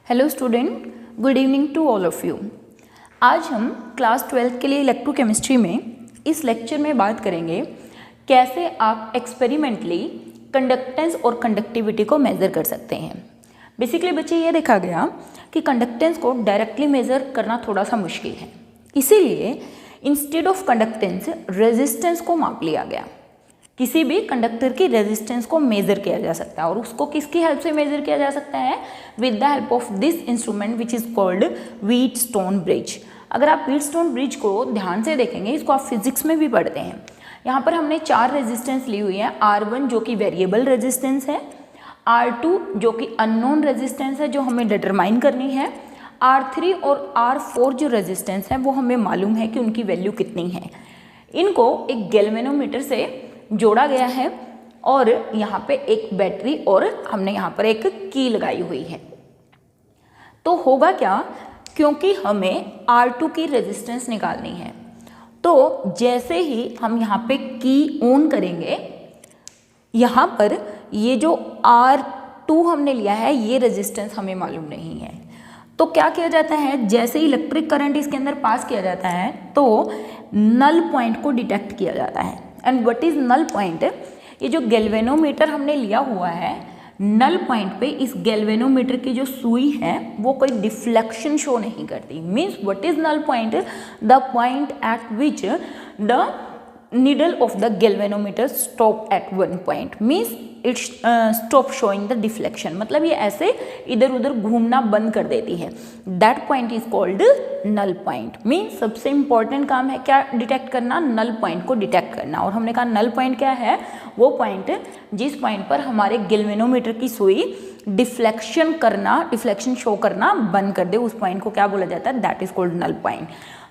Hello student, good evening to all of you. आज हम class 12 के लिए इलेक्ट्रोकेमिस्ट्री में इस लेक्चर में बात करेंगे कैसे आप एक्सपेरिमेंटली कंडक्टेंस और कंडक्टिविटी को मेज़र कर सकते हैं। बेसिकली बच्चे ये देखा गया कि कंडक्टेंस को डायरेक्टली मेज़र करना थोड़ा सा मुश्किल है, इसीलिए इंस्टेड ऑफ कंडक्टेंस रेजिस्टेंस को माप लिया गया। किसी भी कंडक्टर की रेजिस्टेंस को मेज़र किया जा सकता है और उसको किसकी हेल्प से मेज़र किया जा सकता है? With the help of this instrument which is called Wheatstone bridge. अगर आप व्हीटस्टोन ब्रिज को ध्यान से देखेंगे, इसको आप फिजिक्स में भी पढ़ते हैं। यहाँ पर हमने 4 रेजिस्टेंस ली हुई है। R1 जो कि वेरिएबल रेजिस्टेंस है, R2 जो कि अननोन रेजिस्टेंस है जो हमें डिटरमाइन करनी है, R3 और R4 जो रेजिस्टेंस है वो हमें मालूम है कि उनकी वैल्यू कितनी है। इनको एक गैल्वेनोमीटर से जोड़ा गया है और यहाँ पे एक बैटरी और हमने यहाँ पर एक की लगाई हुई है। तो होगा क्या, क्योंकि हमें R2 की रेजिस्टेंस निकालनी है, तो जैसे ही हम यहाँ पे की ऑन करेंगे, यहाँ पर ये जो R2 हमने लिया है ये रेजिस्टेंस हमें मालूम नहीं है। तो क्या किया जाता है, जैसे ही इलेक्ट्रिक करंट इसके अंदर पास किया जाता है तो नल पॉइंट को डिटेक्ट किया जाता है। And what is null point? ये जो गैल्वेनोमीटर हमने लिया हुआ है, नल पॉइंट पे इस गैल्वेनोमीटर की जो सुई है वो कोई डिफ्लेक्शन शो नहीं करती। Means what is null point? The point at which the needle of the galvanometer stop at one point, means it stop showing the deflection। मतलब ये ऐसे इधर उधर घूमना बंद कर देती है। that point is called null point। means सबसे important काम है क्या डिटेक्ट करना? null point को डिटेक्ट करना। और हमने कहा null point क्या है? वो पॉइंट जिस पॉइंट पर हमारे गैल्वेनोमीटर की सुई डिफ्लेक्शन शो करना बंद कर दे, उस पॉइंट को क्या बोला जाता है? That is called null point.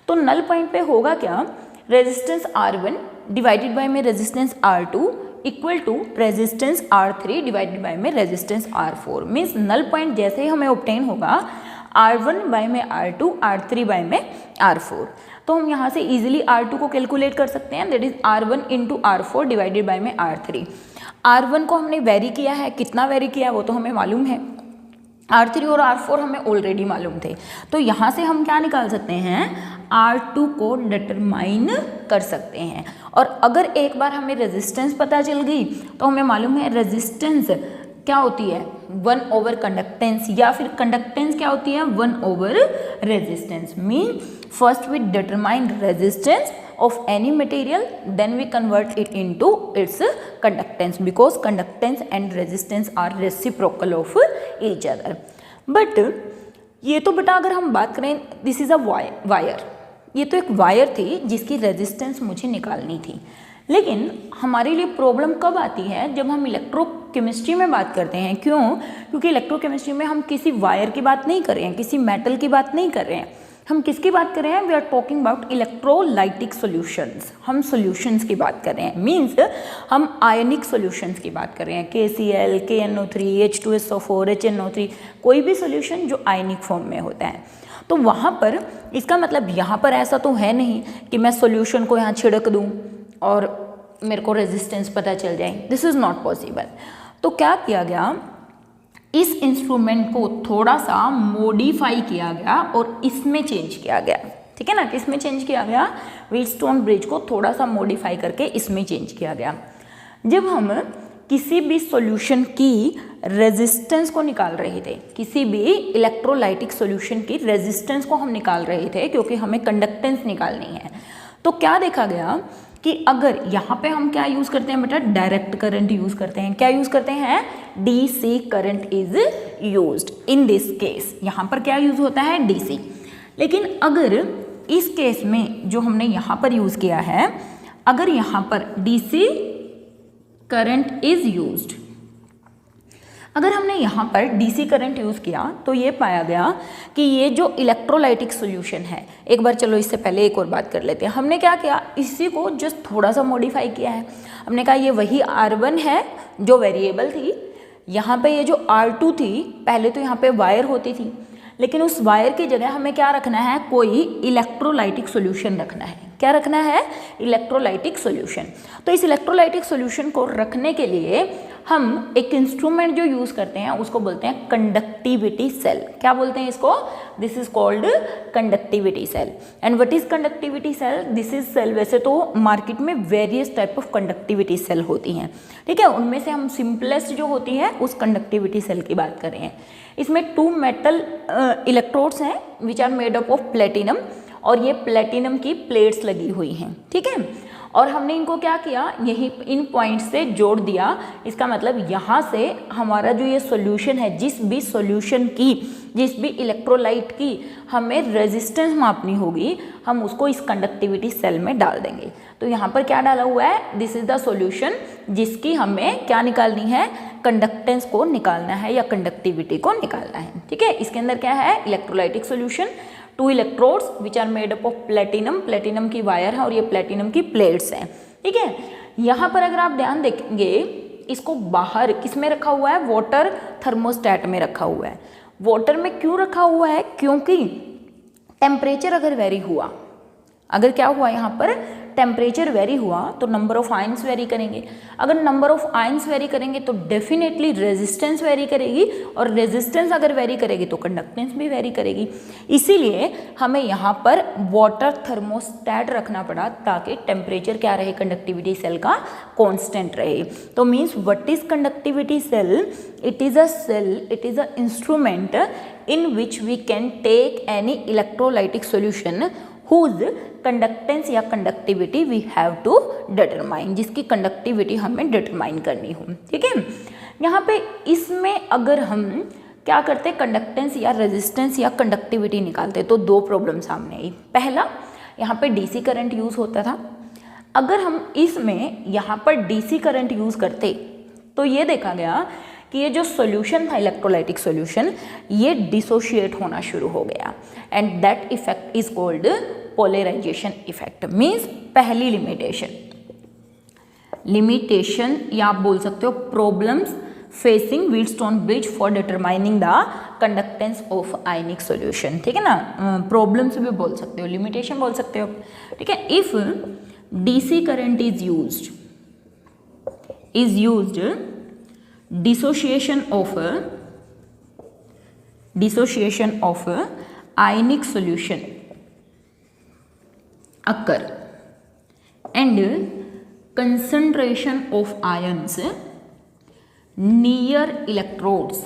तो नल पॉइंट पे होगा क्या, रेजिस्टेंस R1 डिवाइडेड बाय में resistance R2 equal to resistance R3 divided by में resistance R4। Means null point जैसे ही हमें ऑब्टेन होगा R1 बाय में R2, R3 बाय में R4। तो हम यहाँ से इजीली R2 को कैलकुलेट कर सकते हैं, that is R1 into R4 divided by में R3। R1 को हमने वेरी किया है, कितना वेरी किया है वो तो हमें मालूम है। R3 और R4 हमें ऑलरेडी मालूम थे, तो यहाँ से हम क्या निकाल सकते हैं? R2 को डिटरमाइन कर सकते हैं। और अगर एक बार हमें रेजिस्टेंस पता चल गई तो हमें मालूम है रेजिस्टेंस क्या होती है? 1 ओवर कंडक्टेंस, या फिर कंडक्टेंस क्या होती है? 1 over resistance. Mean first we determine resistance of any material, then we convert it into its conductance, because conductance and resistance are reciprocal of each other। but ये तो बेटा अगर हम बात करें, दिस इज अ वायर, ये तो एक वायर थी जिसकी रेजिस्टेंस मुझे निकालनी थी। लेकिन हमारे लिए प्रॉब्लम कब आती है? जब हम इलेक्ट्रोकेमिस्ट्री में बात करते हैं। क्यों? क्योंकि इलेक्ट्रोकेमिस्ट्री में हम किसी वायर की बात नहीं कर रहे हैं, किसी मेटल की बात नहीं कर रहे हैं, हम किसकी बात कर रहे हैं? We are talking about electrolytic solutions. हम सॉल्यूशंस की बात कर रहे हैं, मींस हम आयनिक सॉल्यूशंस की बात कर रहे हैं। KCl, KNO3, H2SO4, HNO3, कोई भी सॉल्यूशन जो आयनिक फॉर्म में होता है। तो वहाँ पर इसका मतलब यहाँ पर ऐसा तो है नहीं कि मैं सॉल्यूशन को यहाँ छिड़क दूँ और मेरे को रेजिस्टेंस पता चल जाए। This is not possible. तो क्या किया गया, इस इंस्ट्रूमेंट को थोड़ा सा मॉडिफाई किया गया और इसमें चेंज किया गया। ठीक है ना, किसमें चेंज किया गया? व्हीटस्टोन ब्रिज को थोड़ा सा मॉडिफाई करके इसमें चेंज किया गया। जब हम किसी भी सॉल्यूशन की रेजिस्टेंस को निकाल रहे थे, किसी भी इलेक्ट्रोलाइटिक सॉल्यूशन की रेजिस्टेंस को हम निकाल रहे थे, क्योंकि हमें कंडक्टेंस निकालनी है, तो क्या देखा गया कि अगर यहाँ पे हम क्या यूज़ करते हैं बेटा? डायरेक्ट करंट यूज़ करते हैं। क्या यूज़ करते हैं? DC current is used in this case. यहाँ पर क्या यूज़ होता है? DC। लेकिन अगर इस केस में जो हमने यहाँ पर यूज़ किया है, अगर यहाँ पर DC करंट इज यूज्ड, अगर हमने यहाँ पर DC करंट यूज़ किया तो ये पाया गया कि ये जो इलेक्ट्रोलाइटिक सॉल्यूशन है, एक बार चलो इससे पहले एक और बात कर लेते हैं। हमने क्या किया, इसी को जस्ट थोड़ा सा मॉडिफाई किया है। हमने कहा ये वही R1 है जो वेरिएबल थी, यहाँ पे ये जो R2 थी, पहले तो यहाँ पे वायर होती थी, लेकिन उस वायर की जगह हमें क्या रखना है? कोई इलेक्ट्रोलाइटिक सॉल्यूशन रखना है। क्या रखना है? Electrolytic solution. तो इस इलेक्ट्रोलाइटिक सॉल्यूशन को रखने के लिए हम एक इंस्ट्रूमेंट जो यूज़ करते हैं उसको बोलते हैं कंडक्टिविटी सेल। क्या बोलते हैं इसको? This is called conductivity cell. And what is conductivity cell? This is cell, वैसे तो मार्केट में various type of conductivity cell होती हैं, ठीक है, उनमें से हम सिंपलेस्ट जो होती है उस कंडक्टिविटी सेल की बात कर रहे हैं। इसमें 2 मेटल इलेक्ट्रोड्स हैं which are made up of platinum, और ये प्लेटिनम की प्लेट्स लगी हुई हैं, ठीक है। और हमने इनको क्या किया, यही इन पॉइंट से जोड़ दिया। इसका मतलब यहाँ से हमारा जो ये सॉल्यूशन है, जिस भी सॉल्यूशन की, जिस भी इलेक्ट्रोलाइट की हमें रेजिस्टेंस मापनी होगी, हम उसको इस कंडक्टिविटी सेल में डाल देंगे। तो यहाँ पर क्या डाला हुआ है? दिस इज द सॉल्यूशन जिसकी हमें क्या निकालनी है? कंडक्टेंस को निकालना है या कंडक्टिविटी को निकालना है, ठीक है। इसके अंदर क्या है? Electrolytic solution, 2 electrodes which are made up of platinum, platinum की वायर है और ये प्लेटिनम की प्लेट्स हैं, ठीक है। यहाँ पर अगर आप ध्यान देखेंगे, इसको बाहर किस में रखा हुआ है? वाटर थर्मोस्टेट में रखा हुआ है। वाटर में क्यों रखा हुआ है? क्योंकि टेम्परेचर अगर वेरी हुआ, अगर क्या हुआ यहाँ पर टेम्परेचर वेरी हुआ तो नंबर ऑफ आयंस वेरी करेंगे। अगर नंबर ऑफ आयंस वेरी करेंगे तो डेफिनेटली रेजिस्टेंस वेरी करेगी, और रेजिस्टेंस अगर वेरी करेगी तो कंडक्टेंस भी वेरी करेगी। इसीलिए हमें यहाँ पर वाटर थर्मोस्टेट रखना पड़ा ताकि टेम्परेचर क्या रहे? कंडक्टिविटी सेल का कांस्टेंट रहे। तो means what is conductivity cell? It is a cell, it is a instrument in which we can take any electrolytic solution whose conductance या conductivity we have to determine, जिसकी conductivity हमें determine करनी हो, ठीक है। यहाँ पे इसमें अगर हम क्या करते, कंडक्टेंस या रेजिस्टेंस या कंडक्टिविटी निकालते, तो 2 प्रॉब्लम सामने आई। पहला, यहाँ पे डीसी करंट यूज़ होता था। अगर हम इसमें यहाँ पर डीसी करंट यूज़ करते तो ये देखा गया कि ये जो सॉल्यूशन था, इलेक्ट्रोलाइटिक सॉल्यूशन, ये डिसोशिएट होना शुरू हो गया, and that effect is called polarisation effect. Means पहली लिमिटेशन या आप बोल सकते हो problems facing Wheatstone bridge for determining the conductance of ionic solution, ठीक है ना। प्रॉब्लम्स भी बोल सकते हो, लिमिटेशन बोल सकते हो, ठीक है। If DC current is used dissociation of ionic solution occur and concentration of ions near electrodes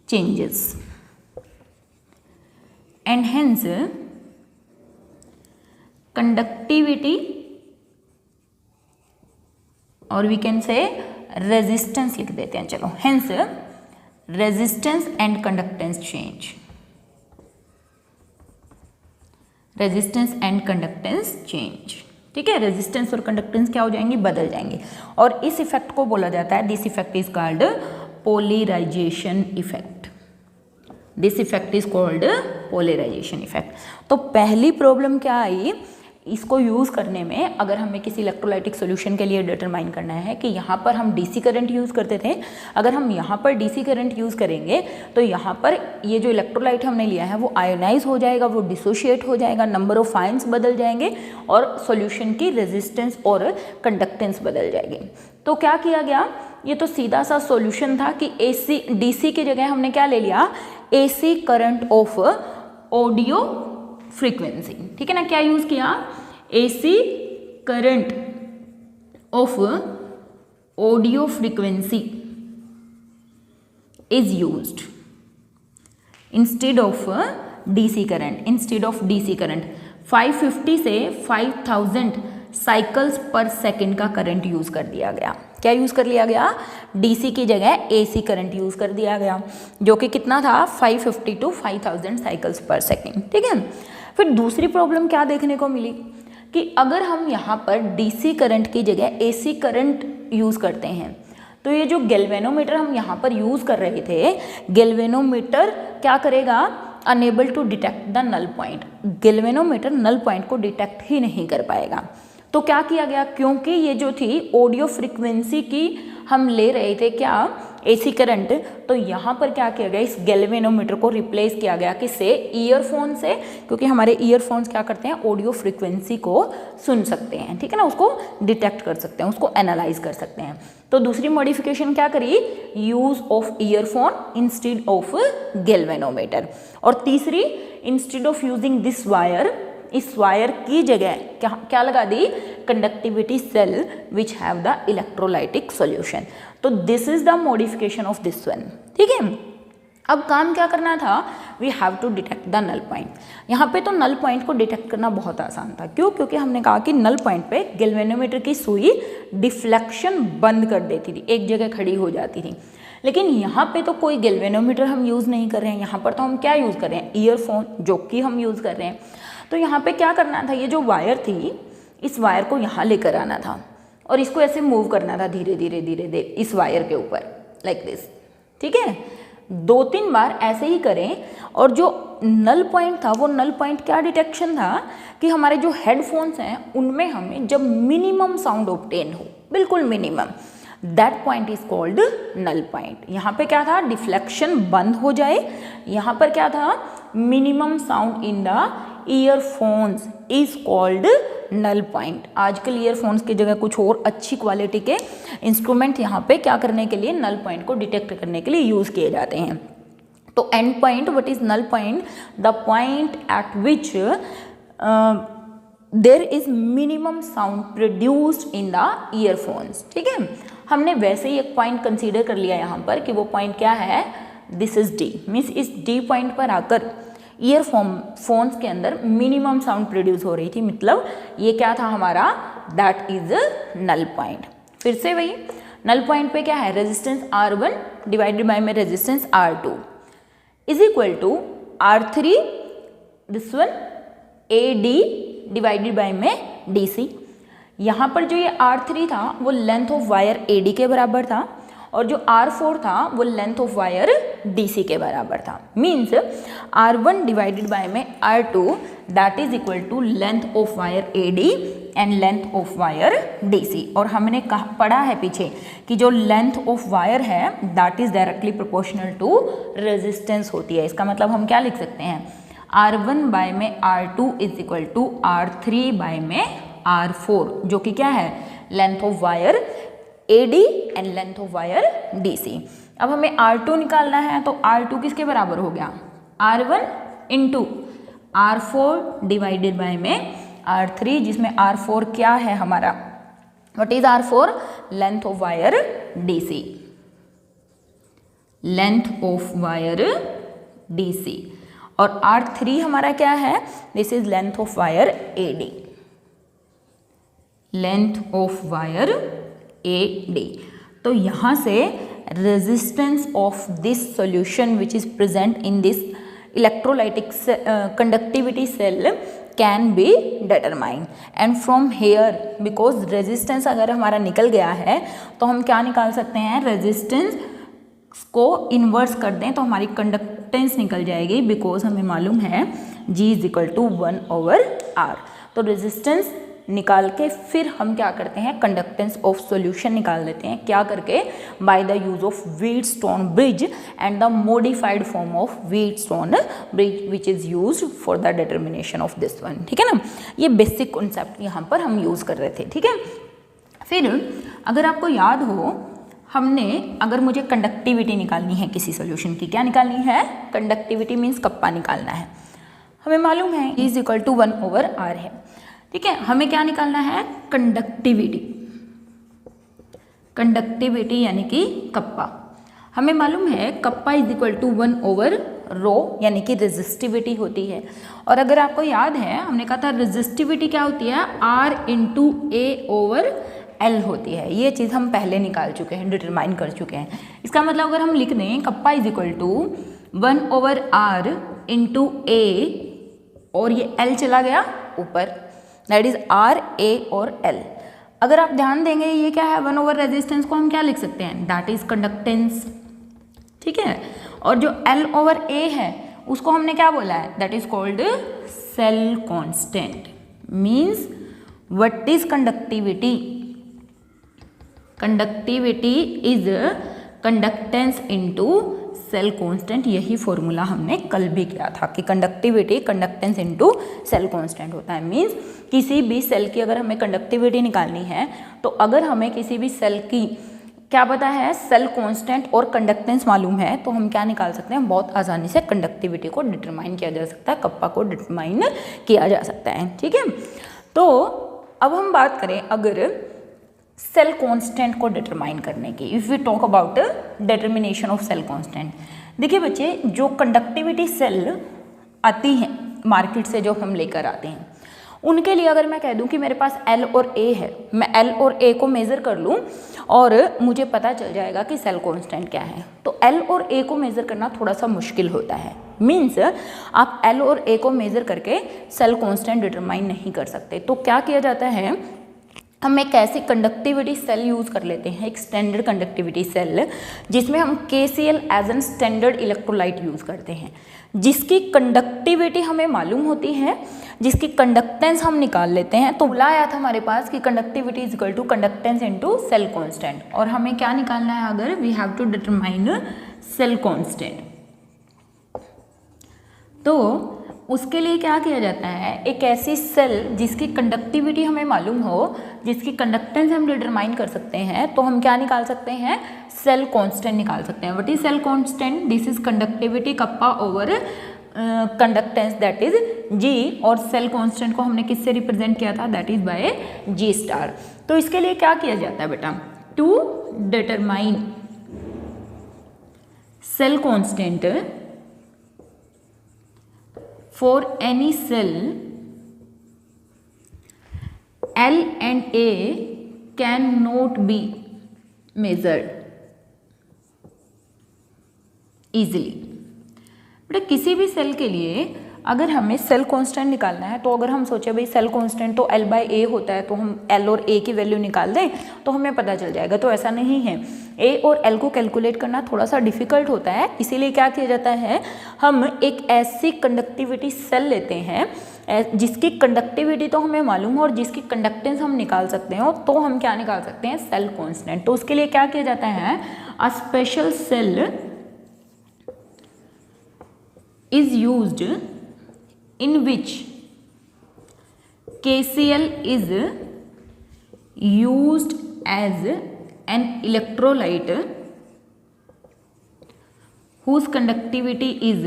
changes, and hence conductivity, और वी कैन से रेजिस्टेंस लिख देते हैं, चलो, hence resistance and conductance change, resistance and conductance change, ठीक है। Resistance और conductance क्या हो जाएंगी? बदल जाएंगे। और इस इफेक्ट को बोला जाता है, this effect is called polarisation effect. This effect is called polarisation effect. तो पहली प्रॉब्लम क्या आई? इसको यूज़ करने में अगर हमें किसी इलेक्ट्रोलाइटिक सॉल्यूशन के लिए डिटरमाइन करना है कि यहाँ पर हम डीसी करंट यूज़ करते थे, अगर हम यहाँ पर डीसी करंट यूज़ करेंगे तो यहाँ पर ये जो इलेक्ट्रोलाइट हमने लिया है वो आयोनाइज हो जाएगा, वो डिसोशिएट हो जाएगा, नंबर ऑफ आयंस बदल जाएंगे और सॉल्यूशन की रेजिस्टेंस और कंडक्टेंस बदल जाएगी। तो क्या किया गया? ये तो सीधा सा सॉल्यूशन था कि एसी डीसी की जगह हमने क्या ले लिया? AC current of audio frequency, ठीक है ना। क्या यूज किया? AC current of audio frequency is used instead of DC current. Instead of DC current 550 से 5000 साइकिल्स पर सेकेंड का करंट यूज कर दिया गया। क्या यूज कर लिया गया? डीसी की जगह एसी करंट यूज कर दिया गया, जो कि कितना था? 550 to 5000 साइकिल्स पर सेकेंड, ठीक है। फिर दूसरी प्रॉब्लम क्या देखने को मिली कि अगर हम यहाँ पर डीसी करंट की जगह एसी करंट यूज करते हैं तो ये जो गैल्वेनोमीटर हम यहाँ पर यूज कर रहे थे, गैल्वेनोमीटर क्या करेगा? Unable to detect the null point. Galvanometer null point को डिटेक्ट ही नहीं कर पाएगा। तो क्या किया गया? क्योंकि ये जो थी ऑडियो फ्रीक्वेंसी की हम ले रहे थे क्या, एसी करंट, तो यहाँ पर क्या किया गया, इस गैल्वेनोमीटर को रिप्लेस किया गया किससे, ईयरफोन से, क्योंकि हमारे ईयरफोन्स क्या करते हैं, ऑडियो फ्रिक्वेंसी को सुन सकते हैं, ठीक है ना, उसको डिटेक्ट कर सकते हैं, उसको एनालाइज कर सकते हैं। तो दूसरी मॉडिफिकेशन क्या करी, use of earphone instead of galvanometer. और तीसरी, instead of using this wire, इस वायर की जगह क्या लगा दी, conductivity cell which have the electrolytic solution. तो this is the modification of this one, ठीक है। अब काम क्या करना था, we have to detect the null point. यहाँ पे तो नल पॉइंट को डिटेक्ट करना बहुत आसान था, क्यों, क्योंकि हमने कहा कि नल पॉइंट पे गैल्वेनोमीटर की सुई डिफ्लेक्शन बंद कर देती थी, एक जगह खड़ी हो जाती थी। लेकिन यहाँ पे तो कोई गैल्वेनोमीटर हम यूज़ नहीं कर रहे हैं, यहाँ पर तो हम क्या यूज़ कर रहे हैं, ईयरफोन, जो कि हम यूज़ कर रहे हैं। तो यहाँ पे क्या करना था, ये जो वायर थी, इस वायर को यहाँ लेकर आना था और इसको ऐसे मूव करना था धीरे धीरे धीरे धीरे इस वायर के ऊपर, लाइक दिस, ठीक है। 2-3 बार ऐसे ही करें। और जो नल पॉइंट था, वो नल पॉइंट क्या डिटेक्शन था कि हमारे जो हेडफोन्स हैं उनमें हमें जब मिनिमम साउंड ऑब्टेन हो, बिल्कुल minimum, that point is called null point. यहाँ पे क्या था, डिफ्लेक्शन बंद हो जाए, यहाँ पर क्या था, minimum sound in the earphones is called null point. आजकल ईयरफोन्स की जगह कुछ और अच्छी क्वालिटी के इंस्ट्रूमेंट यहाँ पे क्या करने के लिए, नल पॉइंट को डिटेक्ट करने के लिए यूज़ किए जाते हैं। तो and point, what is null point, the point at which there is minimum sound produced in the earphones, ठीक है। हमने वैसे ही एक पॉइंट कंसीडर कर लिया यहाँ पर कि वो पॉइंट क्या है, दिस इज डी, मीन्स इस डी पॉइंट पर आकर ईयरफोन्स के अंदर मिनिमम साउंड प्रोड्यूस हो रही थी, मतलब ये क्या था हमारा, दैट इज नल पॉइंट। फिर से वही नल पॉइंट पे क्या है, रेजिस्टेंस R1 डिवाइडेड बाय में resistance R2 is equal to R3, this one AD divided by में DC। यहाँ पर जो ये R3 था वो लेंथ ऑफ वायर AD के बराबर था, और जो R4 था वो लेंथ ऑफ वायर DC के बराबर था। मीन्स R1 डिवाइडेड बाय में R2 that is equal to length of wire AD and length of wire DC। और हमने पढ़ा है पीछे कि जो लेंथ ऑफ वायर है that is directly proportional to resistance होती है। इसका मतलब हम क्या लिख सकते हैं, R1 बाय में R2 is equal to R3 bye में R4, जो कि क्या है, length of wire AD and length of wire DC। अब हमें R2 निकालना है, तो R2 किसके बराबर हो गया, R1 into R4 divided by में R3, जिसमें R4 क्या है हमारा, what is R4, length of wire DC, length of wire DC। और R3 हमारा क्या है, this is length of wire AD, length of wire AD। तो यहाँ से resistance of this solution which is present in this electrolytic conductivity cell can be determine. And from here, because resistance अगर हमारा निकल गया है तो हम क्या निकाल सकते हैं, रेजिस्टेंस को इन्वर्स कर दें तो हमारी कंडक्टेंस निकल जाएगी, बिकॉज हमें मालूम है G is equal to 1/R। तो रेजिस्टेंस निकाल के फिर हम क्या करते हैं, कंडक्टेंस ऑफ सॉल्यूशन निकाल देते हैं, क्या करके, by the use of Wheatstone bridge and the modified form of Wheatstone bridge which is used for the determination of this one, ठीक है ना। ये बेसिक कॉन्सेप्ट यहाँ पर हम यूज कर रहे थे, ठीक है। फिर अगर आपको याद हो, हमने अगर मुझे कंडक्टिविटी निकालनी है किसी सॉल्यूशन की, क्या निकालनी है, कंडक्टिविटी मीन्स कप्पा निकालना है। हमें मालूम है E is equal to 1/R है, ठीक है। हमें क्या निकालना है, कंडक्टिविटी, कंडक्टिविटी यानी कि कप्पा। हमें मालूम है कप्पा इज इक्वल टू 1/ρ यानी कि रेजिस्टिविटी होती है। और अगर आपको याद है हमने कहा था रेजिस्टिविटी क्या होती है, R इंटू A/L होती है। ये चीज़ हम पहले निकाल चुके हैं, डिटरमाइन कर चुके हैं। इसका मतलब अगर हम लिख दें kappa is equal to 1/R into A और ये L चला गया ऊपर, दैट इज R, A और L। अगर आप ध्यान देंगे ये क्या है, 1 रेजिस्टेंस को हम क्या लिख सकते हैं, दैट इज कंडक्टेंस, ठीक है। और जो L/A है उसको हमने क्या बोला है, that is called cell constant. Means what is conductivity, conductivity is conductance into cell constant. यही फॉर्मूला हमने कल भी किया था कि conductivity conductance into cell constant होता है। मींस किसी भी सेल की अगर हमें कंडक्टिविटी निकालनी है तो अगर हमें किसी भी सेल की क्या पता है, सेल कांस्टेंट और कंडक्टेंस मालूम है, तो हम क्या निकाल सकते हैं, बहुत आसानी से कंडक्टिविटी को डिटरमाइन किया जा सकता है, कप्पा को डिटरमाइन किया जा सकता है। ठीक है, तो अब हम बात करें अगर सेल कांस्टेंट को डिटरमाइन करने की, if we talk about determination of cell constant. देखिए बच्चे, जो कंडक्टिविटी सेल आती हैं मार्केट से, जो हम लेकर आते हैं, उनके लिए अगर मैं कह दूं कि मेरे पास L और A है, मैं L और A को मेज़र कर लूं और मुझे पता चल जाएगा कि सेल कांस्टेंट क्या है, तो L और A को मेज़र करना थोड़ा सा मुश्किल होता है। मीन्स आप L और A को मेज़र करके सेल कांस्टेंट डिटरमाइन नहीं कर सकते। तो क्या किया जाता है, हम एक ऐसी कंडक्टिविटी सेल यूज़ कर लेते हैं, एक स्टैंडर्ड कंडक्टिविटी सेल, जिसमें हम KCl as an standard electrolyte use करते हैं, जिसकी कंडक्टिविटी हमें मालूम होती है, जिसकी कंडक्टेंस हम निकाल लेते हैं। तो बोला आया था हमारे पास कि conductivity is equal to conductance into cell constant, और हमें क्या निकालना है, अगर we have to determine cell constant, तो उसके लिए क्या किया जाता है, एक ऐसी सेल जिसकी कंडक्टिविटी हमें मालूम हो, जिसकी कंडक्टेंस हम डिटरमाइन कर सकते हैं, तो हम क्या निकाल सकते हैं, सेल कांस्टेंट निकाल सकते हैं। What is cell constant, this is conductivity kappa over conductance, that is G, और सेल कांस्टेंट को हमने किससे रिप्रेजेंट किया था, that is by G star. तो इसके लिए क्या किया जाता है बेटा, to determine cell constant for any cell L and A cannot be measured easily। बेटा किसी भी सेल के लिए अगर हमें सेल कांस्टेंट निकालना है, तो अगर हम सोचे भाई सेल कांस्टेंट तो L/A होता है, तो हम L और A की वैल्यू निकाल दें तो हमें पता चल जाएगा, तो ऐसा नहीं है। A और L को कैलकुलेट करना थोड़ा सा डिफिकल्ट होता है, इसीलिए क्या किया जाता है, हम एक ऐसी कंडक्टिविटी सेल लेते हैं जिसकी कंडक्टिविटी तो हमें मालूम हो और जिसकी कंडक्टेंस हम निकाल सकते हो, तो हम क्या निकाल सकते हैं, सेल कांस्टेंट। तो उसके लिए क्या किया जाता है, a special cell is used in which KCl is used as an electrolyte whose conductivity is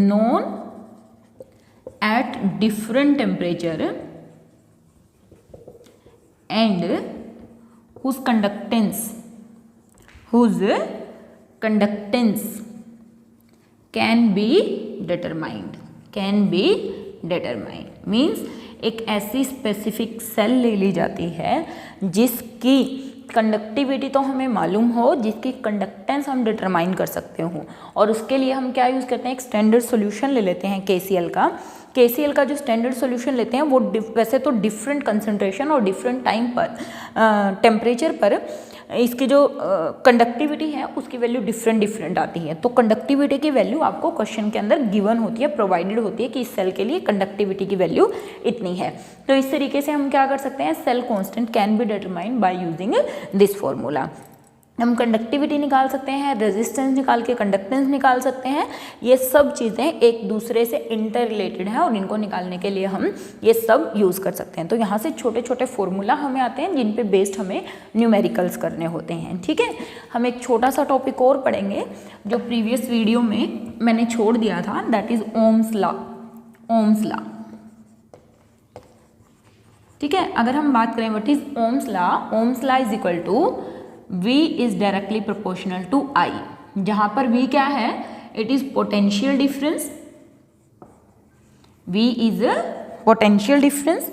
known at different temperature and whose conductance can be determined, means एक ऐसी स्पेसिफिक सेल ले ली जाती है जिसकी कंडक्टिविटी तो हमें मालूम हो, जिसकी कंडक्टेंस हम डिटरमाइन कर सकते हो, और उसके लिए हम क्या यूज़ करते हैं, एक स्टैंडर्ड सॉल्यूशन ले लेते हैं KCl का। KCl का जो स्टैंडर्ड सॉल्यूशन लेते हैं वो वैसे तो डिफरेंट कंसंट्रेशन और डिफरेंट टाइम पर टेम्परेचर पर इसकी जो कंडक्टिविटी है उसकी वैल्यू डिफरेंट आती है। तो कंडक्टिविटी की वैल्यू आपको क्वेश्चन के अंदर गिवन होती है, प्रोवाइडेड होती है कि इस सेल के लिए कंडक्टिविटी की वैल्यू इतनी है। तो इस तरीके से हम क्या कर सकते हैं, cell constant can be determined by using this formula. हम कंडक्टिविटी निकाल सकते हैं, रेजिस्टेंस निकाल के कंडक्टेंस निकाल सकते हैं, ये सब चीज़ें एक दूसरे से इंटर रिलेटेड हैं और इनको निकालने के लिए हम ये सब यूज़ कर सकते हैं। तो यहाँ से छोटे छोटे फॉर्मूला हमें आते हैं जिन पे बेस्ड हमें न्यूमेरिकल्स करने होते हैं। ठीक है, हम एक छोटा सा टॉपिक और पढ़ेंगे जो प्रीवियस वीडियो में मैंने छोड़ दिया था, दैट इज ओम्स लॉ। ठीक है, अगर हम बात करें what is Ohm's law is equal to V is directly proportional to I, जहां पर V क्या है, it is potential difference, V is potential difference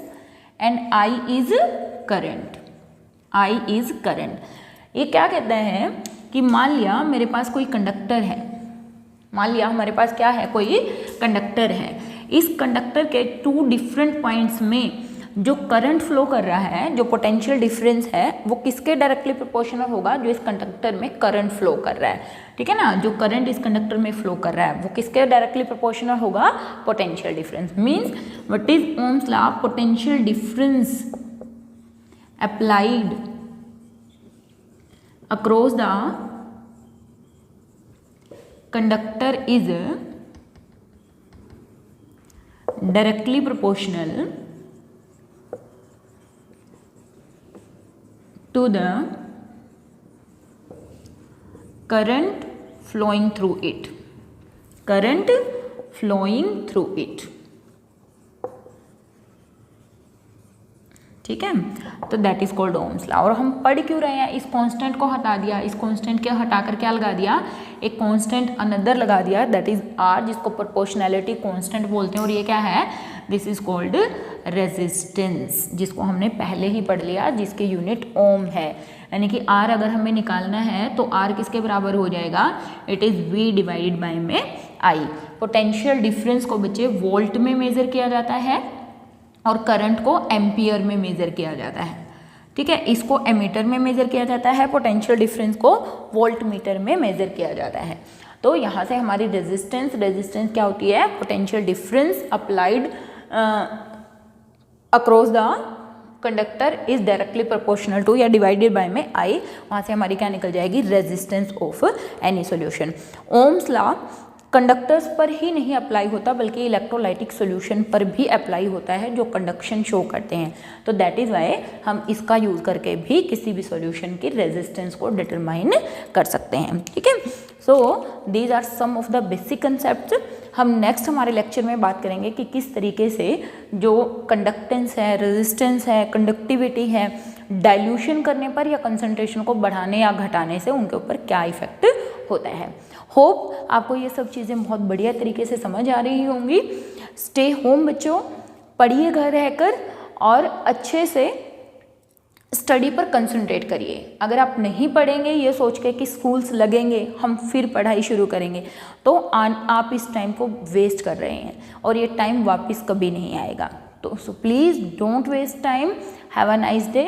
and I is current, ये क्या कहता है कि मान लिया मेरे पास कोई कंडक्टर है, मान लिया हमारे पास क्या है, कोई कंडक्टर है, इस कंडक्टर के 2 डिफरेंट पॉइंट्स में जो करंट फ्लो कर रहा है, जो पोटेंशियल डिफरेंस है, वो किसके डायरेक्टली प्रोपोर्शनल होगा? जो इस कंडक्टर में करंट फ्लो कर रहा है, ठीक है ना, जो करंट इस कंडक्टर में फ्लो कर रहा है वो किसके डायरेक्टली प्रोपोर्शनल होगा? Potential difference. Means what is Ohm's law? Potential difference applied across the conductor is directly proportional to the current flowing through it. Current flowing through it. ठीक है, तो that is called Ohm's law. और हम पढ़ क्यों रहे हैं? इस कांस्टेंट को हटा दिया, इस कांस्टेंट के हटा कर क्या लगा दिया? एक कांस्टेंट अनदर लगा दिया, दैट इज आर, जिसको प्रोपोर्शनैलिटी कांस्टेंट बोलते हैं। और ये क्या है? दिस इज कॉल्ड रेजिस्टेंस, जिसको हमने पहले ही पढ़ लिया, जिसके यूनिट ओम है। यानी कि आर अगर हमें निकालना है तो आर किसके बराबर हो जाएगा? It is V divided by में आई। पोटेंशियल डिफरेंस को बच्चे वोल्ट में मेजर किया जाता है और करंट को एम्पियर में मेजर किया जाता है, ठीक है। इसको एमीटर में मेजर किया जाता है, पोटेंशियल डिफरेंस को वोल्ट मीटर में मेजर किया जाता है। तो यहाँ से हमारी रेजिस्टेंस क्या होती है? Potential difference applied across the conductor is directly proportional to या डिवाइडेड बाय में आई। वहाँ से हमारी क्या निकल जाएगी? Resistance of any solution. Ohm's law conductors पर ही नहीं अप्लाई होता बल्कि इलेक्ट्रोलाइटिक सॉल्यूशन पर भी अप्लाई होता है जो कंडक्शन शो करते हैं। तो दैट इज़ वाई हम इसका यूज़ करके भी किसी भी सॉल्यूशन की रेजिस्टेंस को डिटरमाइन कर सकते हैं, ठीक है। So these are some of the basic concept. हम नेक्स्ट हमारे लेक्चर में बात करेंगे कि किस तरीके से जो कंडक्टेंस है, रेजिस्टेंस है, कंडक्टिविटी है, डाइल्यूशन करने पर या कंसंट्रेशन को बढ़ाने या घटाने से उनके ऊपर क्या इफेक्ट होता है। होप आपको ये सब चीज़ें बहुत बढ़िया तरीके से समझ आ रही होंगी। स्टे होम बच्चों, पढ़िए घर रहकर और अच्छे से स्टडी पर कंसंट्रेट करिए। अगर आप नहीं पढ़ेंगे ये सोच के कि स्कूल्स लगेंगे हम फिर पढ़ाई शुरू करेंगे, तो आप इस टाइम को वेस्ट कर रहे हैं और ये टाइम वापस कभी नहीं आएगा। तो so please don't waste time. Have a nice day.